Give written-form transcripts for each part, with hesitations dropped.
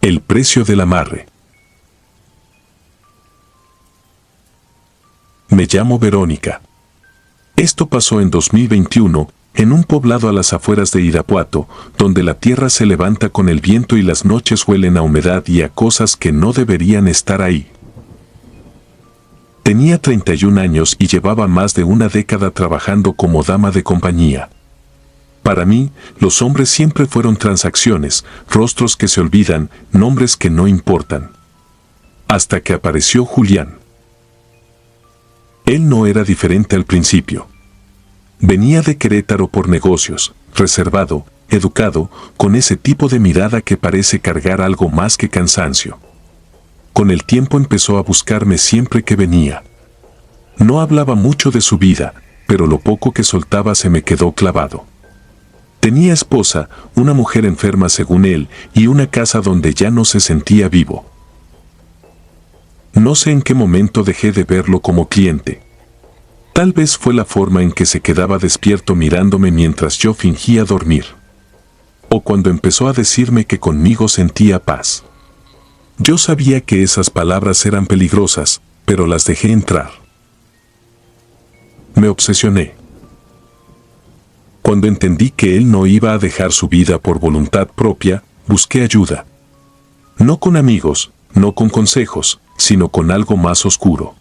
El precio del amarre. Me llamo Verónica. Esto pasó en 2021, en un poblado a las afueras de Irapuato, donde la tierra se levanta con el viento y las noches huelen a humedad y a cosas que no deberían estar ahí. Tenía 31 años y llevaba más de una década trabajando como dama de compañía. Para mí, los hombres siempre fueron transacciones, rostros que se olvidan, nombres que no importan. Hasta que apareció Julián. Él no era diferente al principio. Venía de Querétaro por negocios, reservado, educado, con ese tipo de mirada que parece cargar algo más que cansancio. Con el tiempo empezó a buscarme siempre que venía. No hablaba mucho de su vida, pero lo poco que soltaba se me quedó clavado. Tenía esposa, una mujer enferma según él, y una casa donde ya no se sentía vivo. No sé en qué momento dejé de verlo como cliente. Tal vez fue la forma en que se quedaba despierto mirándome mientras yo fingía dormir. O cuando empezó a decirme que conmigo sentía paz. Yo sabía que esas palabras eran peligrosas, pero las dejé entrar. Me obsesioné. Cuando entendí que él no iba a dejar su vida por voluntad propia, busqué ayuda. No con amigos, no con consejos, sino con algo más oscuro.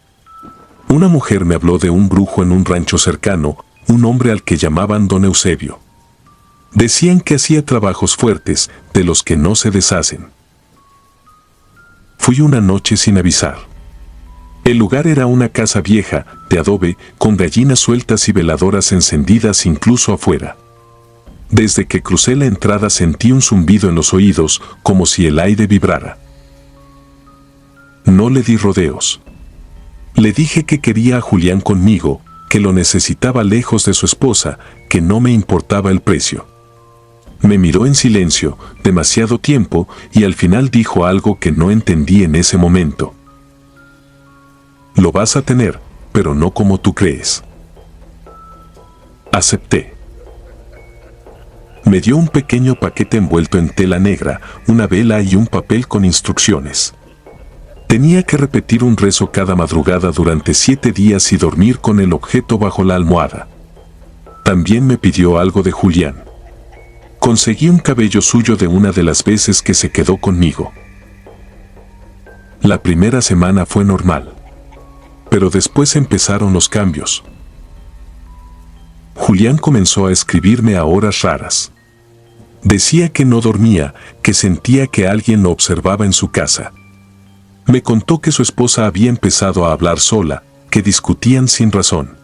Una mujer me habló de un brujo en un rancho cercano, un hombre al que llamaban Don Eusebio. Decían que hacía trabajos fuertes, de los que no se deshacen. Fui una noche sin avisar. El lugar era una casa vieja, de adobe, con gallinas sueltas y veladoras encendidas incluso afuera. Desde que crucé la entrada sentí un zumbido en los oídos, como si el aire vibrara. No le di rodeos. Le dije que quería a Julián conmigo, que lo necesitaba lejos de su esposa, que no me importaba el precio. Me miró en silencio, demasiado tiempo, y al final dijo algo que no entendí en ese momento. Lo vas a tener, pero no como tú crees. Acepté. Me dio un pequeño paquete envuelto en tela negra, una vela y un papel con instrucciones. Tenía que repetir un rezo cada madrugada durante 7 días y dormir con el objeto bajo la almohada. También me pidió algo de Julián. Conseguí un cabello suyo de una de las veces que se quedó conmigo. La primera semana fue normal. Pero después empezaron los cambios. Julián comenzó a escribirme a horas raras. Decía que no dormía, que sentía que alguien lo observaba en su casa. Me contó que su esposa había empezado a hablar sola, que discutían sin razón.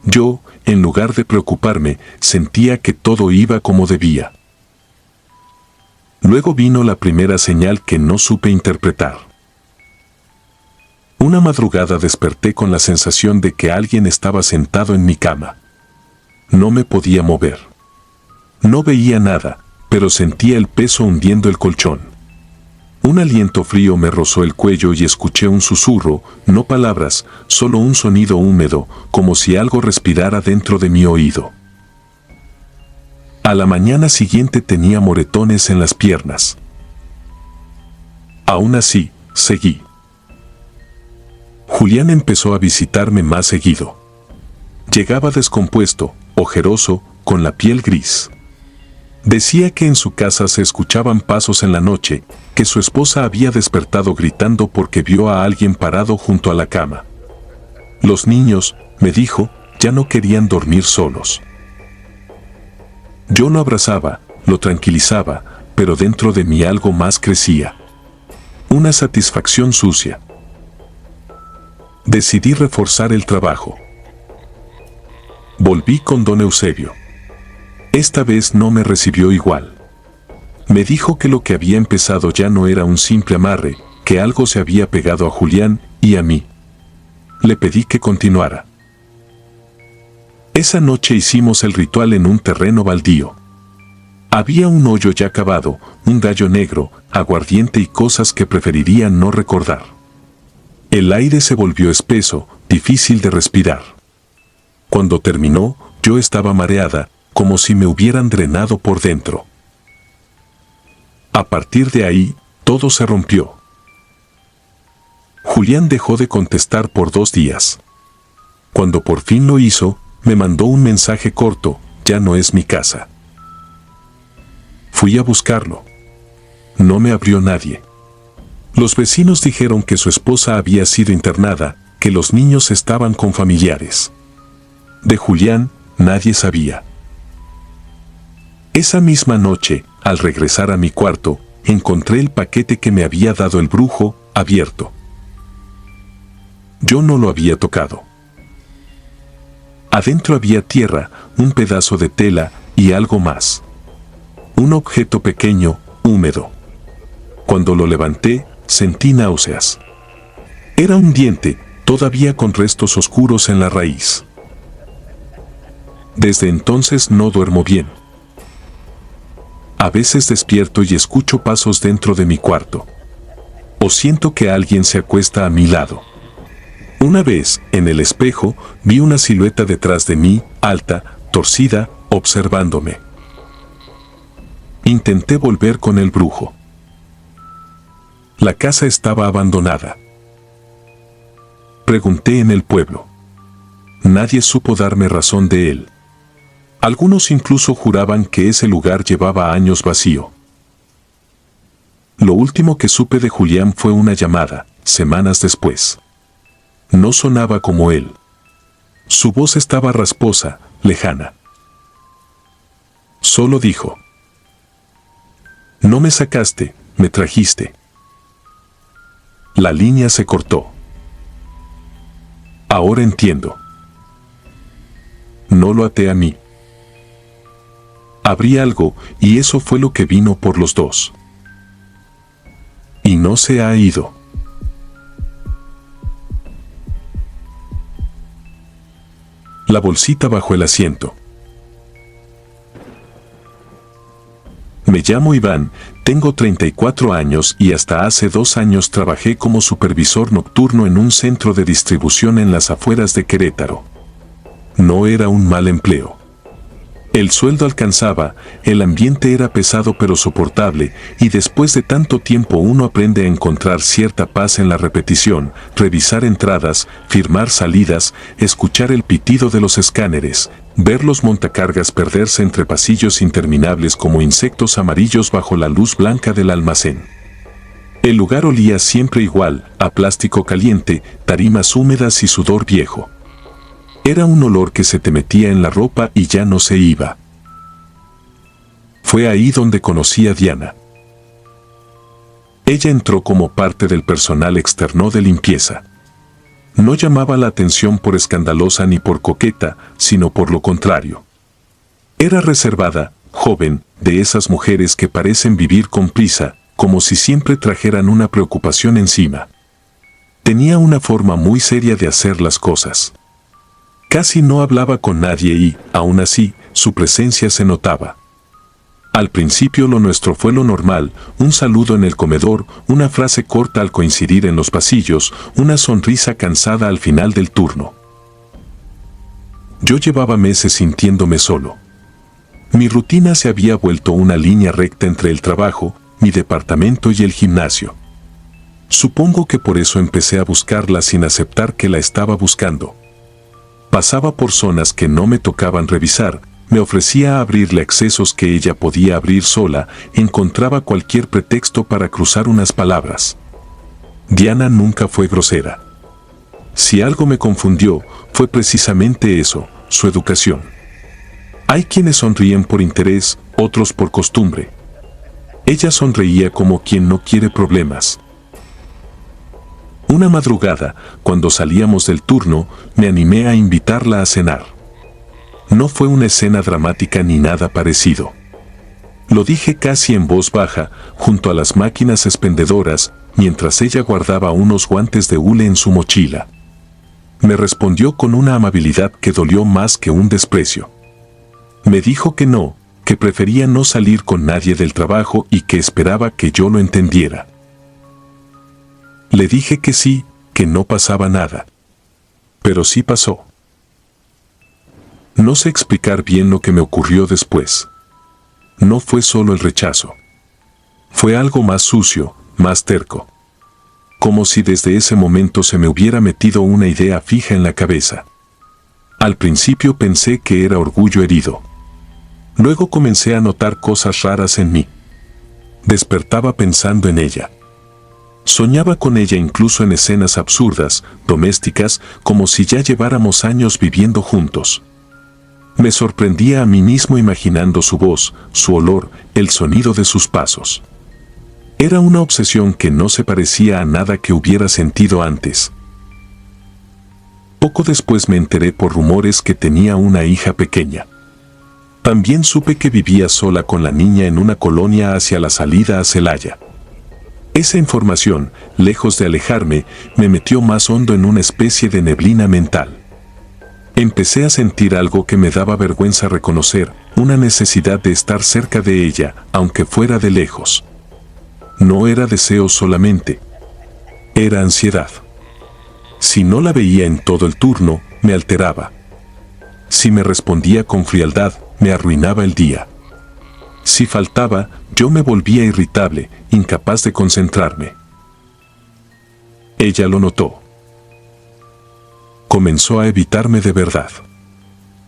Yo, en lugar de preocuparme, sentía que todo iba como debía. Luego vino la primera señal que no supe interpretar. Una madrugada desperté con la sensación de que alguien estaba sentado en mi cama. No me podía mover. No veía nada, pero sentía el peso hundiendo el colchón. Un aliento frío me rozó el cuello y escuché un susurro, no palabras, solo un sonido húmedo, como si algo respirara dentro de mi oído. A la mañana siguiente tenía moretones en las piernas. Aún así, seguí. Julián empezó a visitarme más seguido. Llegaba descompuesto, ojeroso, con la piel gris. Decía que en su casa se escuchaban pasos en la noche, que su esposa había despertado gritando porque vio a alguien parado junto a la cama. Los niños, me dijo, ya no querían dormir solos. Yo lo abrazaba, lo tranquilizaba, pero dentro de mí algo más crecía. Una satisfacción sucia. Decidí reforzar el trabajo. Volví con Don Eusebio. Esta vez no me recibió igual. Me dijo que lo que había empezado ya no era un simple amarre, que algo se había pegado a Julián y a mí. Le pedí que continuara. Esa noche hicimos el ritual en un terreno baldío. Había un hoyo ya cavado, un gallo negro, aguardiente y cosas que preferiría no recordar. El aire se volvió espeso, difícil de respirar. Cuando terminó, yo estaba mareada, como si me hubieran drenado por dentro. A partir de ahí, Todo se rompió. Julián dejó de contestar por 2 días. Cuando por fin lo hizo, me mandó un mensaje corto: ya no es mi casa. Fui a buscarlo. No me abrió nadie. Los vecinos dijeron que su esposa había sido internada, que los niños estaban con familiares. De Julián, nadie sabía. Esa misma noche, al regresar a mi cuarto, encontré el paquete que me había dado el brujo, abierto. Yo no lo había tocado. Adentro había tierra, un pedazo de tela y algo más. Un objeto pequeño, húmedo. Cuando lo levanté, sentí náuseas. Era un diente, todavía con restos oscuros en la raíz. Desde entonces no duermo bien. A veces despierto y escucho pasos dentro de mi cuarto. O siento que alguien se acuesta a mi lado. Una vez, en el espejo, vi una silueta detrás de mí, alta, torcida, observándome. Intenté volver con el brujo. La casa estaba abandonada. Pregunté en el pueblo. Nadie supo darme razón de él. Algunos incluso juraban que ese lugar llevaba años vacío. Lo último que supe de Julián fue una llamada, semanas después. No sonaba como él. Su voz estaba rasposa, lejana. Solo dijo: no me sacaste, me trajiste. La línea se cortó. Ahora entiendo. No lo até a mí. Abrí algo, y eso fue lo que vino por los dos. Y no se ha ido. La bolsita bajo el asiento. Me llamo Iván, tengo 34 años y hasta hace 2 años trabajé como supervisor nocturno en un centro de distribución en las afueras de Querétaro. No era un mal empleo. El sueldo alcanzaba, el ambiente era pesado pero soportable, y después de tanto tiempo uno aprende a encontrar cierta paz en la repetición, revisar entradas, firmar salidas, escuchar el pitido de los escáneres, ver los montacargas perderse entre pasillos interminables como insectos amarillos bajo la luz blanca del almacén. El lugar olía siempre igual, a plástico caliente, tarimas húmedas y sudor viejo. Era un olor que se te metía en la ropa y ya no se iba. Fue ahí donde conocí a Diana. Ella entró como parte del personal externo de limpieza. No llamaba la atención por escandalosa ni por coqueta, sino por lo contrario. Era reservada, joven, de esas mujeres que parecen vivir con prisa, como si siempre trajeran una preocupación encima. Tenía una forma muy seria de hacer las cosas. Casi no hablaba con nadie y, aún así, su presencia se notaba. Al principio lo nuestro fue lo normal, un saludo en el comedor, una frase corta al coincidir en los pasillos, una sonrisa cansada al final del turno. Yo llevaba meses sintiéndome solo. Mi rutina se había vuelto una línea recta entre el trabajo, mi departamento y el gimnasio. Supongo que por eso empecé a buscarla sin aceptar que la estaba buscando. Pasaba por zonas que no me tocaban revisar, me ofrecía abrirle accesos que ella podía abrir sola, encontraba cualquier pretexto para cruzar unas palabras. Diana nunca fue grosera. Si algo me confundió, fue precisamente eso, su educación. Hay quienes sonríen por interés, otros por costumbre. Ella sonreía como quien no quiere problemas. Una madrugada, cuando salíamos del turno, me animé a invitarla a cenar. No fue una escena dramática ni nada parecido. Lo dije casi en voz baja, junto a las máquinas expendedoras, mientras ella guardaba unos guantes de hule en su mochila. Me respondió con una amabilidad que dolió más que un desprecio. Me dijo que no, que prefería no salir con nadie del trabajo y que esperaba que yo lo entendiera. Le dije que sí, que no pasaba nada. Pero sí pasó. No sé explicar bien lo que me ocurrió después. No fue solo el rechazo. Fue algo más sucio, más terco. Como si desde ese momento se me hubiera metido una idea fija en la cabeza. Al principio pensé que era orgullo herido. Luego comencé a notar cosas raras en mí. Despertaba pensando en ella. Soñaba con ella incluso en escenas absurdas, domésticas, como si ya lleváramos años viviendo juntos. Me sorprendía a mí mismo imaginando su voz, su olor, el sonido de sus pasos. Era una obsesión que no se parecía a nada que hubiera sentido antes. Poco después me enteré por rumores que tenía una hija pequeña. También supe que vivía sola con la niña en una colonia hacia la salida a Celaya. Esa información, lejos de alejarme, me metió más hondo en una especie de neblina mental. Empecé a sentir algo que me daba vergüenza reconocer, una necesidad de estar cerca de ella, aunque fuera de lejos. No era deseo solamente. Era ansiedad. Si no la veía en todo el turno, me alteraba. Si me respondía con frialdad, me arruinaba el día. Si faltaba, yo me volvía irritable, incapaz de concentrarme. Ella lo notó. Comenzó a evitarme de verdad.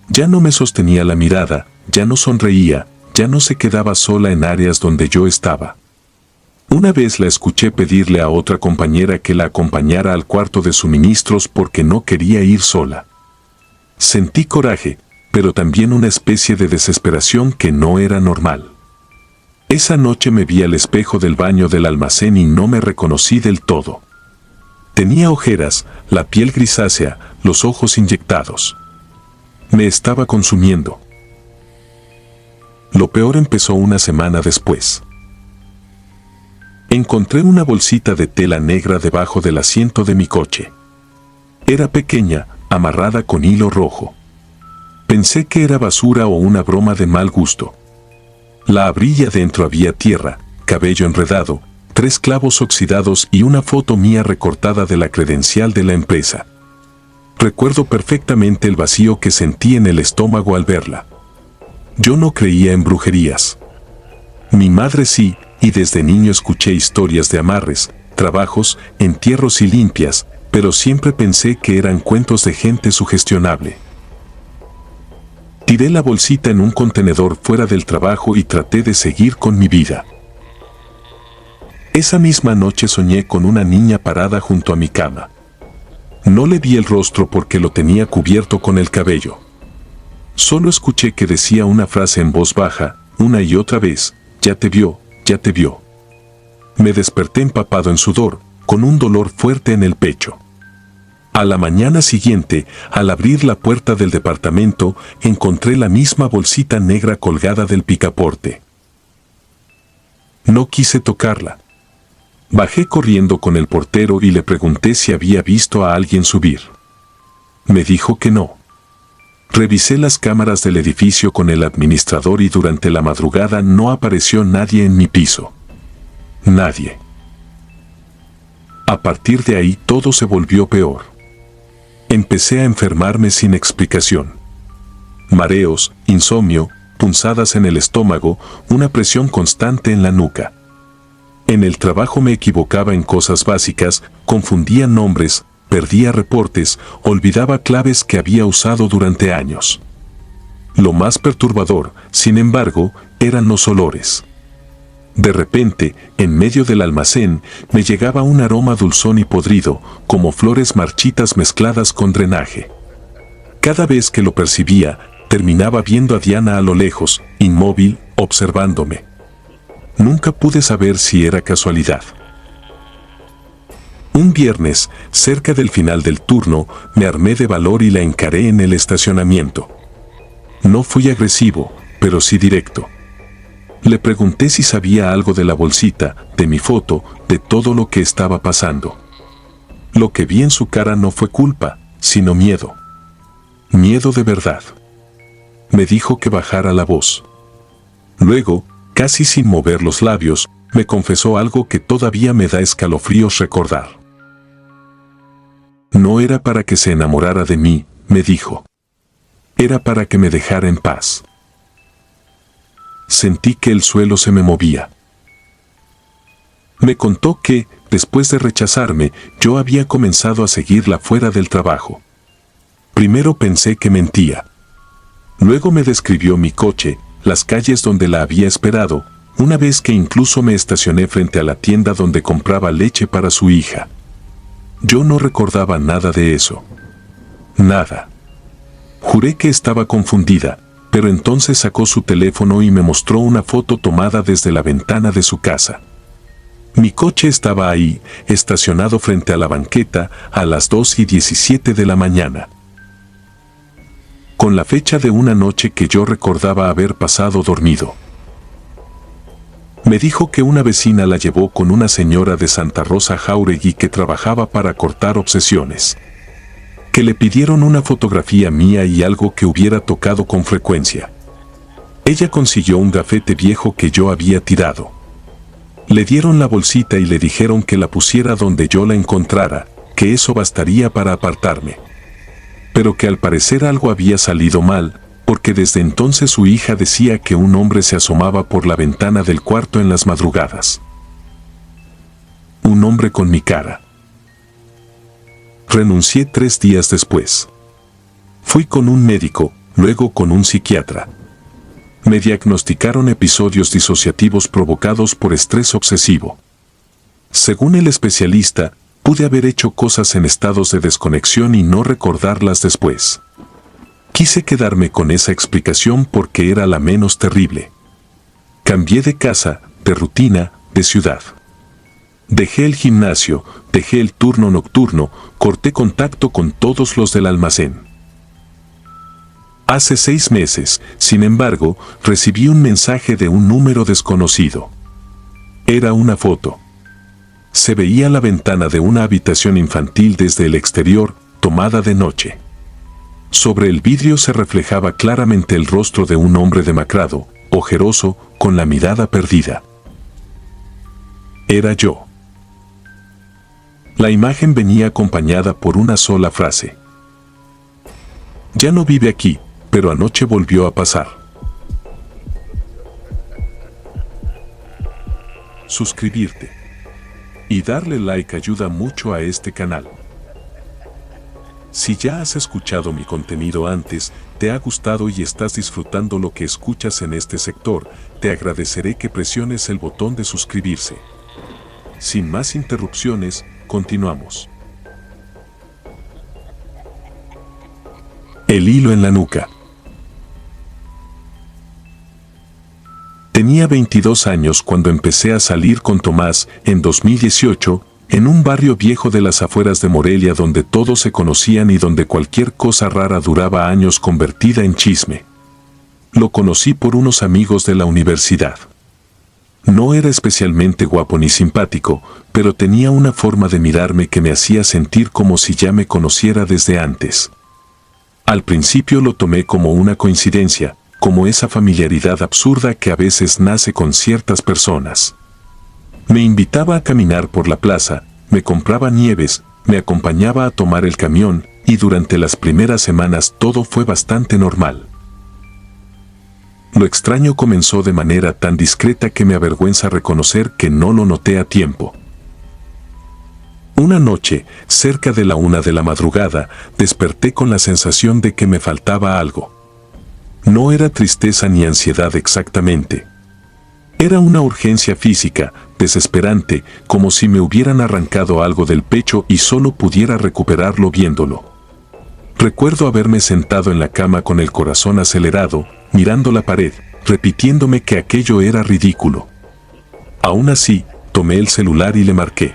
Ya no me sostenía la mirada, ya no sonreía, ya no se quedaba sola en áreas donde yo estaba. Una vez la escuché pedirle a otra compañera que la acompañara al cuarto de suministros porque no quería ir sola. Sentí coraje, pero también una especie de desesperación que no era normal. Esa noche me vi al espejo del baño del almacén y no me reconocí del todo. Tenía ojeras, la piel grisácea, los ojos inyectados. Me estaba consumiendo. Lo peor empezó una semana después. Encontré una bolsita de tela negra debajo del asiento de mi coche. Era pequeña, amarrada con hilo rojo. Pensé que era basura o una broma de mal gusto. La abrí y adentro había tierra, cabello enredado, 3 clavos oxidados y una foto mía recortada de la credencial de la empresa. Recuerdo perfectamente el vacío que sentí en el estómago al verla. Yo no creía en brujerías. Mi madre sí, y desde niño escuché historias de amarres, trabajos, entierros y limpias, pero siempre pensé que eran cuentos de gente sugestionable. Tiré la bolsita en un contenedor fuera del trabajo y traté de seguir con mi vida. Esa misma noche soñé con una niña parada junto a mi cama. No le vi el rostro porque lo tenía cubierto con el cabello. Solo escuché que decía una frase en voz baja, una y otra vez, ya te vio, ya te vio. Me desperté empapado en sudor, con un dolor fuerte en el pecho. A la mañana siguiente, al abrir la puerta del departamento, encontré la misma bolsita negra colgada del picaporte. No quise tocarla. Bajé corriendo con el portero y le pregunté si había visto a alguien subir. Me dijo que no. Revisé las cámaras del edificio con el administrador y durante la madrugada no apareció nadie en mi piso. Nadie. A partir de ahí todo se volvió peor. Empecé a enfermarme sin explicación. Mareos, insomnio, punzadas en el estómago, una presión constante en la nuca. En el trabajo me equivocaba en cosas básicas, confundía nombres, perdía reportes, olvidaba claves que había usado durante años. Lo más perturbador, sin embargo, eran los olores. De repente, en medio del almacén, me llegaba un aroma dulzón y podrido, como flores marchitas mezcladas con drenaje. Cada vez que lo percibía, terminaba viendo a Diana a lo lejos, inmóvil, observándome. Nunca pude saber si era casualidad. Un viernes, cerca del final del turno, me armé de valor y la encaré en el estacionamiento. No fui agresivo, pero sí directo. Le pregunté si sabía algo de la bolsita, de mi foto, de todo lo que estaba pasando. Lo que vi en su cara no fue culpa, sino miedo. Miedo de verdad. Me dijo que bajara la voz. Luego, casi sin mover los labios, me confesó algo que todavía me da escalofríos recordar. No era para que se enamorara de mí, me dijo. Era para que me dejara en paz. Sentí que el suelo se me movía. Me contó que, después de rechazarme, yo había comenzado a seguirla fuera del trabajo. Primero pensé que mentía. Luego me describió mi coche, las calles donde la había esperado, una vez que incluso me estacioné frente a la tienda donde compraba leche para su hija. Yo no recordaba nada de eso. Nada. Juré que estaba confundida, pero entonces sacó su teléfono y me mostró una foto tomada desde la ventana de su casa. Mi coche estaba ahí, estacionado frente a la banqueta, a las 2:17 de la mañana. Con la fecha de una noche que yo recordaba haber pasado dormido. Me dijo que una vecina la llevó con una señora de Santa Rosa Jáuregui que trabajaba para cortar obsesiones. Que le pidieron una fotografía mía y algo que hubiera tocado con frecuencia. Ella consiguió un gafete viejo que yo había tirado. Le dieron la bolsita y le dijeron que la pusiera donde yo la encontrara, que eso bastaría para apartarme. Pero que al parecer algo había salido mal, porque desde entonces su hija decía que un hombre se asomaba por la ventana del cuarto en las madrugadas. Un hombre con mi cara. Renuncié 3 días después. Fui con un médico, luego con un psiquiatra. Me diagnosticaron episodios disociativos provocados por estrés obsesivo. Según el especialista, pude haber hecho cosas en estados de desconexión y no recordarlas después. Quise quedarme con esa explicación porque era la menos terrible. Cambié de casa, de rutina, de ciudad. Dejé el gimnasio, dejé el turno nocturno, corté contacto con todos los del almacén. Hace 6 meses, sin embargo, recibí un mensaje de un número desconocido. Era una foto. Se veía la ventana de una habitación infantil desde el exterior, tomada de noche. Sobre el vidrio se reflejaba claramente el rostro de un hombre demacrado, ojeroso, con la mirada perdida. Era yo. La imagen venía acompañada por una sola frase. Ya no vive aquí, pero anoche volvió a pasar. Suscribirte y darle like ayuda mucho a este canal. Si ya has escuchado mi contenido antes, te ha gustado y estás disfrutando lo que escuchas en este sector, te agradeceré que presiones el botón de suscribirse. Sin más interrupciones, continuamos. El hilo en la nuca. Tenía 22 años cuando empecé a salir con Tomás, en 2018, en un barrio viejo de las afueras de Morelia donde todos se conocían y donde cualquier cosa rara duraba años convertida en chisme. Lo conocí por unos amigos de la universidad. No era especialmente guapo ni simpático, pero tenía una forma de mirarme que me hacía sentir como si ya me conociera desde antes. Al principio lo tomé como una coincidencia, como esa familiaridad absurda que a veces nace con ciertas personas. Me invitaba a caminar por la plaza, me compraba nieves, me acompañaba a tomar el camión, y durante las primeras semanas todo fue bastante normal. Lo extraño comenzó de manera tan discreta que me avergüenza reconocer que no lo noté a tiempo. Una noche, cerca de la 1 de la madrugada, desperté con la sensación de que me faltaba algo. No era tristeza ni ansiedad exactamente. Era una urgencia física, desesperante, como si me hubieran arrancado algo del pecho y solo pudiera recuperarlo viéndolo. Recuerdo haberme sentado en la cama con el corazón acelerado, mirando la pared, repitiéndome que aquello era ridículo. Aún así, tomé el celular y le marqué.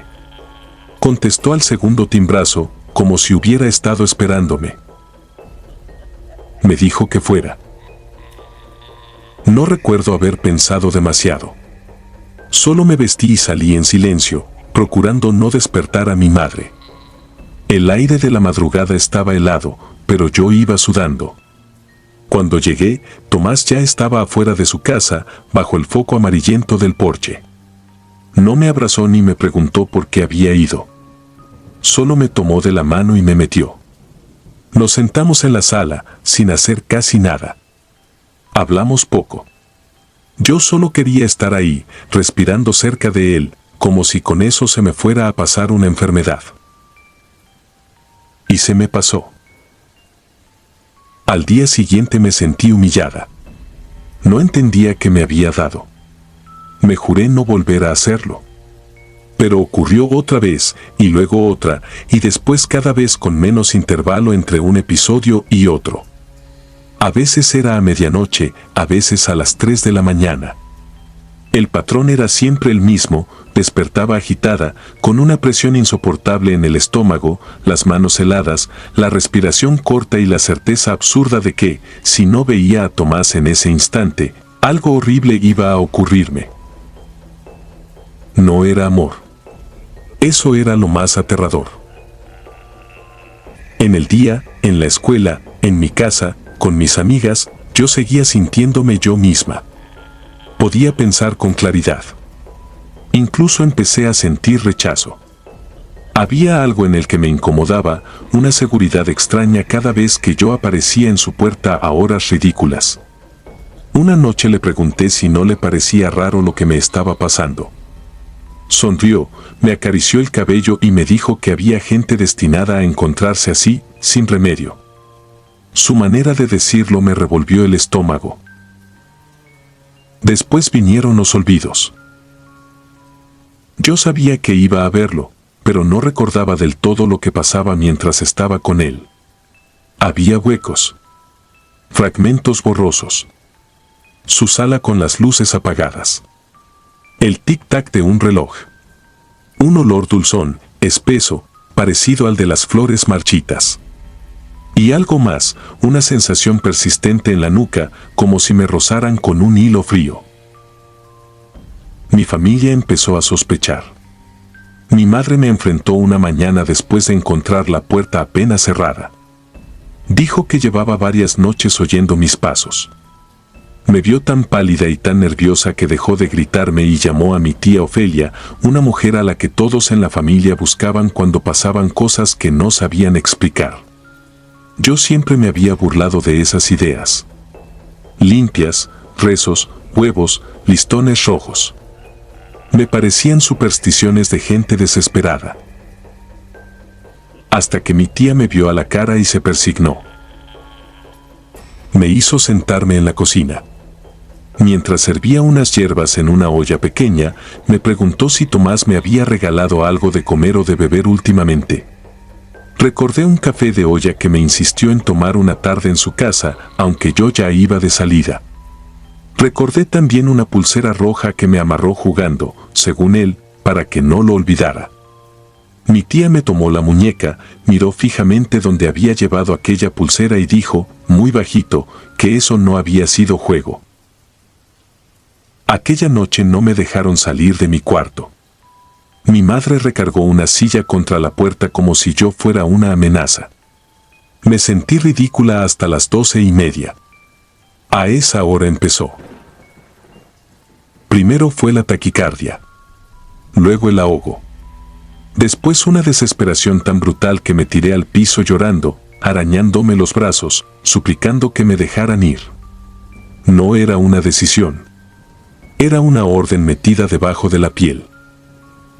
Contestó al segundo timbrazo, como si hubiera estado esperándome. Me dijo que fuera. No recuerdo haber pensado demasiado. Solo me vestí y salí en silencio, procurando no despertar a mi madre. El aire de la madrugada estaba helado, pero yo iba sudando. Cuando llegué, Tomás ya estaba afuera de su casa, bajo el foco amarillento del porche. No me abrazó ni me preguntó por qué había ido. Solo me tomó de la mano y me metió. Nos sentamos en la sala, sin hacer casi nada. Hablamos poco. Yo solo quería estar ahí, respirando cerca de él, como si con eso se me fuera a pasar una enfermedad. Y se me pasó. Al día siguiente me sentí humillada. No entendía qué me había dado. Me juré no volver a hacerlo. Pero ocurrió otra vez, y luego otra, y después cada vez con menos intervalo entre un episodio y otro. A veces era a medianoche, a veces a las 3 de la mañana. El patrón era siempre el mismo, despertaba agitada, con una presión insoportable en el estómago, las manos heladas, la respiración corta y la certeza absurda de que, si no veía a Tomás en ese instante, algo horrible iba a ocurrirme. No era amor. Eso era lo más aterrador. En el día, en la escuela, en mi casa, con mis amigas, yo seguía sintiéndome yo misma. Podía pensar con claridad. Incluso empecé a sentir rechazo. Había algo en el que me incomodaba, una seguridad extraña cada vez que yo aparecía en su puerta a horas ridículas. Una noche le pregunté si no le parecía raro lo que me estaba pasando. Sonrió, me acarició el cabello y me dijo que había gente destinada a encontrarse así, sin remedio. Su manera de decirlo me revolvió el estómago. Después vinieron los olvidos. Yo sabía que iba a verlo, pero no recordaba del todo lo que pasaba mientras estaba con él. Había huecos. Fragmentos borrosos. Su sala con las luces apagadas. El tic-tac de un reloj. Un olor dulzón, espeso, parecido al de las flores marchitas. Y algo más, una sensación persistente en la nuca, como si me rozaran con un hilo frío. Mi familia empezó a sospechar. Mi madre me enfrentó una mañana después de encontrar la puerta apenas cerrada. Dijo que llevaba varias noches oyendo mis pasos. Me vio tan pálida y tan nerviosa que dejó de gritarme y llamó a mi tía Ofelia, una mujer a la que todos en la familia buscaban cuando pasaban cosas que no sabían explicar. Yo siempre me había burlado de esas ideas. Limpias, rezos, huevos, listones rojos. Me parecían supersticiones de gente desesperada. Hasta que mi tía me vio a la cara y se persignó. Me hizo sentarme en la cocina. Mientras servía unas hierbas en una olla pequeña, me preguntó si Tomás me había regalado algo de comer o de beber últimamente. Recordé un café de olla que me insistió en tomar una tarde en su casa, aunque yo ya iba de salida. Recordé también una pulsera roja que me amarró jugando, según él, para que no lo olvidara. Mi tía me tomó la muñeca, miró fijamente donde había llevado aquella pulsera y dijo, muy bajito, que eso no había sido juego. Aquella noche no me dejaron salir de mi cuarto. Mi madre recargó una silla contra la puerta como si yo fuera una amenaza. Me sentí ridícula hasta las 12:30. A esa hora empezó. Primero fue la taquicardia. Luego el ahogo. Después una desesperación tan brutal que me tiré al piso llorando, arañándome los brazos, suplicando que me dejaran ir. No era una decisión. Era una orden metida debajo de la piel.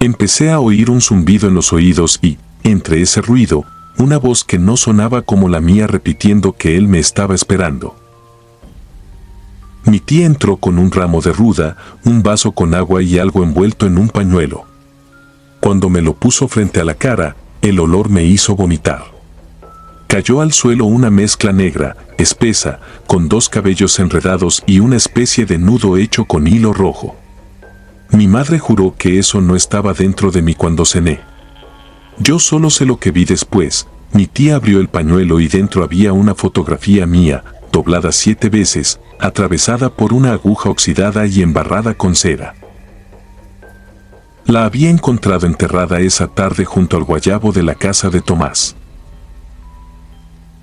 Empecé a oír un zumbido en los oídos y, entre ese ruido, una voz que no sonaba como la mía repitiendo que él me estaba esperando. Mi tía entró con un ramo de ruda, un vaso con agua y algo envuelto en un pañuelo. Cuando me lo puso frente a la cara, el olor me hizo vomitar. Cayó al suelo una mezcla negra, espesa, con 2 cabellos enredados y una especie de nudo hecho con hilo rojo. Mi madre juró que eso no estaba dentro de mí cuando cené. Yo solo sé lo que vi después. Mi tía abrió el pañuelo y dentro había una fotografía mía, doblada 7 veces, atravesada por una aguja oxidada y embarrada con cera. La había encontrado enterrada esa tarde junto al guayabo de la casa de Tomás.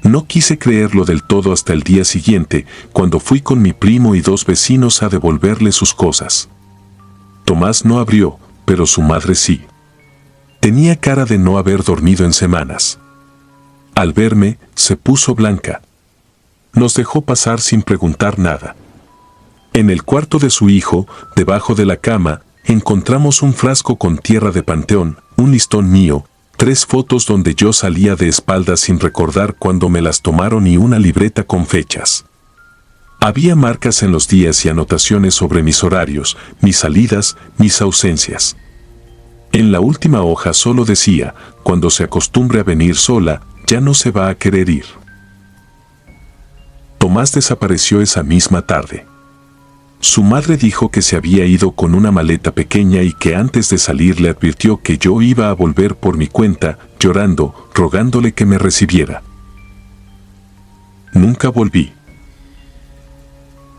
No quise creerlo del todo hasta el día siguiente, cuando fui con mi primo y 2 vecinos a devolverle sus cosas. Tomás no abrió, pero su madre sí. Tenía cara de no haber dormido en semanas. Al verme, se puso blanca. Nos dejó pasar sin preguntar nada. En el cuarto de su hijo, debajo de la cama, encontramos un frasco con tierra de panteón, un listón mío, 3 fotos donde yo salía de espaldas sin recordar cuándo me las tomaron y una libreta con fechas. Había marcas en los días y anotaciones sobre mis horarios, mis salidas, mis ausencias. En la última hoja solo decía, cuando se acostumbre a venir sola, ya no se va a querer ir. Tomás desapareció esa misma tarde. Su madre dijo que se había ido con una maleta pequeña y que antes de salir le advirtió que yo iba a volver por mi cuenta, llorando, rogándole que me recibiera. Nunca volví.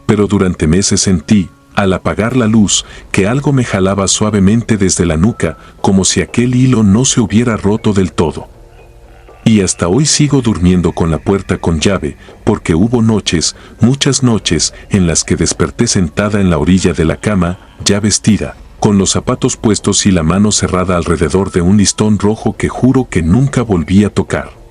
Pero durante meses sentí, al apagar la luz, que algo me jalaba suavemente desde la nuca, como si aquel hilo no se hubiera roto del todo. Y hasta hoy sigo durmiendo con la puerta con llave, porque hubo noches, muchas noches, en las que desperté sentada en la orilla de la cama, ya vestida, con los zapatos puestos y la mano cerrada alrededor de un listón rojo que juro que nunca volví a tocar.